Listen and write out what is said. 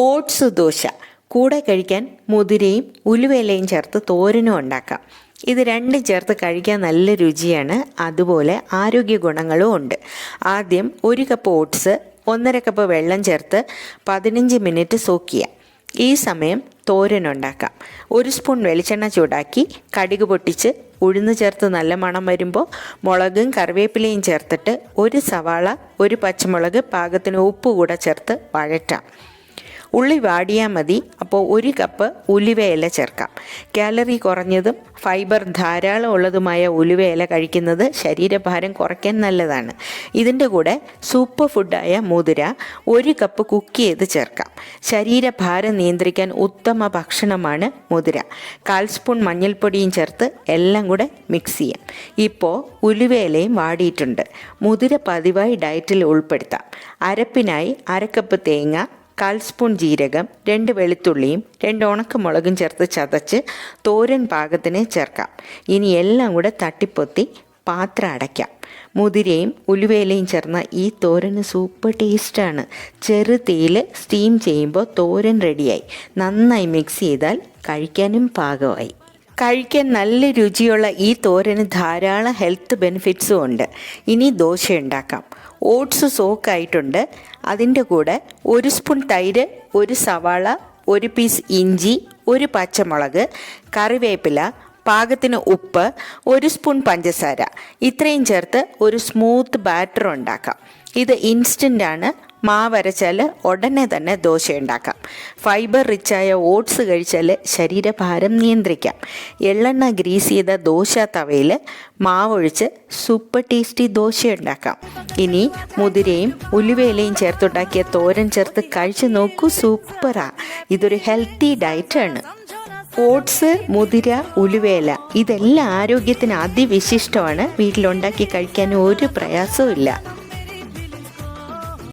Oats dosa കൂടെ കഴിക്കാൻ മുതിരയും ഉലുവയിലയും ചേർത്ത് തോരനും ഉണ്ടാക്കാം. ഇത് രണ്ടും ചേർത്ത് കഴിക്കാൻ നല്ല രുചിയാണ്, അതുപോലെ ആരോഗ്യ ഗുണങ്ങളും ഉണ്ട്. ആദ്യം 1 കപ്പ് ഓട്സ് 1.5 കപ്പ് വെള്ളം ചേർത്ത് 15 മിനിറ്റ് സോക്ക് ചെയ്യാം. ഈ സമയം തോരനുണ്ടാക്കാം. 1 സ്പൂൺ വെളിച്ചെണ്ണ ചൂടാക്കി കടുക് പൊട്ടിച്ച് ഉഴുന്ന് ചേർത്ത് നല്ല മണം വരുമ്പോൾ മുളകും കറിവേപ്പിലയും ചേർത്തിട്ട് 1 സവാള 1 പച്ചമുളക് പാകത്തിന് ഉപ്പ് കൂടെ ചേർത്ത് വഴറ്റാം. ഉള്ളി വാടിയാൽ മതി. അപ്പോൾ 1 കപ്പ് ഉലുവയില ചേർക്കാം. കാലറി കുറഞ്ഞതും ഫൈബർ ധാരാളം ഉള്ളതുമായ ഉലുവയില കഴിക്കുന്നത് ശരീരഭാരം കുറയ്ക്കാൻ നല്ലതാണ്. ഇതിൻ്റെ കൂടെ സൂപ്പർ ഫുഡായ മുതിര 1 കപ്പ് കുക്ക് ചെയ്ത് ചേർക്കാം. ശരീരഭാരം നിയന്ത്രിക്കാൻ ഉത്തമ ഭക്ഷണമാണ് മുതിര. 1/4 സ്പൂൺ മഞ്ഞൾപ്പൊടിയും ചേർത്ത് എല്ലാം കൂടെ മിക്സ് ചെയ്യാം. ഇപ്പോൾ ഉലുവയിലയും വാടിയിട്ടുണ്ട്. മുതിര പതിവായി ഡയറ്റിൽ ഉൾപ്പെടുത്താം. അരപ്പിനായി 1/2 കപ്പ് തേങ്ങ, 1/4 സ്പൂൺ ജീരകം, 2 വെളുത്തുള്ളിയും 2 ഉണക്കമുളകും ചേർത്ത് ചതച്ച് തോരൻ പാകത്തിന് ചേർക്കാം. ഇനി എല്ലാം കൂടെ തട്ടിപ്പൊത്തി പാത്രം അടയ്ക്കാം. മുതിരയും ഉലുവയിലയും ചേർന്ന ഈ തോരന് സൂപ്പർ ടേസ്റ്റാണ്. ചെറു തീയിൽ സ്റ്റീം ചെയ്യുമ്പോൾ തോരൻ റെഡിയായി. നന്നായി മിക്സ് ചെയ്താൽ കഴിക്കാനും പാകമായി. കഴിക്കാൻ നല്ല രുചിയുള്ള ഈ തോരന് ധാരാളം ഹെൽത്ത് ബെനിഫിറ്റ്സും ഉണ്ട്. ഇനി ദോശ ഉണ്ടാക്കാം. ഓട്സ് സോക്കായിട്ടുണ്ട്. അതിൻ്റെ കൂടെ 1 സ്പൂൺ തൈര്, 1 സവാള, 1 പീസ് ഇഞ്ചി, 1 പച്ചമുളക്, കറിവേപ്പില, പാകത്തിന് ഉപ്പ്, 1 സ്പൂൺ പഞ്ചസാര, ഇത്രയും ചേർത്ത് ഒരു സ്മൂത്ത് ബാറ്റർ ഉണ്ടാക്കാം. ഇത് ഇൻസ്റ്റൻ്റ് ആണ്. മാവരച്ചാൽ ഉടനെ തന്നെ ദോശ ഉണ്ടാക്കാം. ഫൈബർ റിച്ചായ ഓട്സ് കഴിച്ചാൽ ശരീരഭാരം നിയന്ത്രിക്കാം. എള്ളെണ്ണ ഗ്രീസ് ചെയ്ത ദോശ തവയിൽ മാവൊഴിച്ച് സൂപ്പർ ടേസ്റ്റി ദോശ ഉണ്ടാക്കാം. ഇനി മുതിരയും ഉലുവയിലയും ചേർത്തുണ്ടാക്കിയ തോരൻ ചേർത്ത് കഴിച്ച് നോക്കൂ, സൂപ്പറാ. ഇതൊരു ഹെൽത്തി ഡയറ്റാണ്. ഓട്സ്, മുതിര, ഉലുവയില ഇതെല്ലാം ആരോഗ്യത്തിന് അതിവിശിഷ്ടമാണ്. വീട്ടിലുണ്ടാക്കി കഴിക്കാൻ ഒരു പ്രയാസവും ഇല്ല.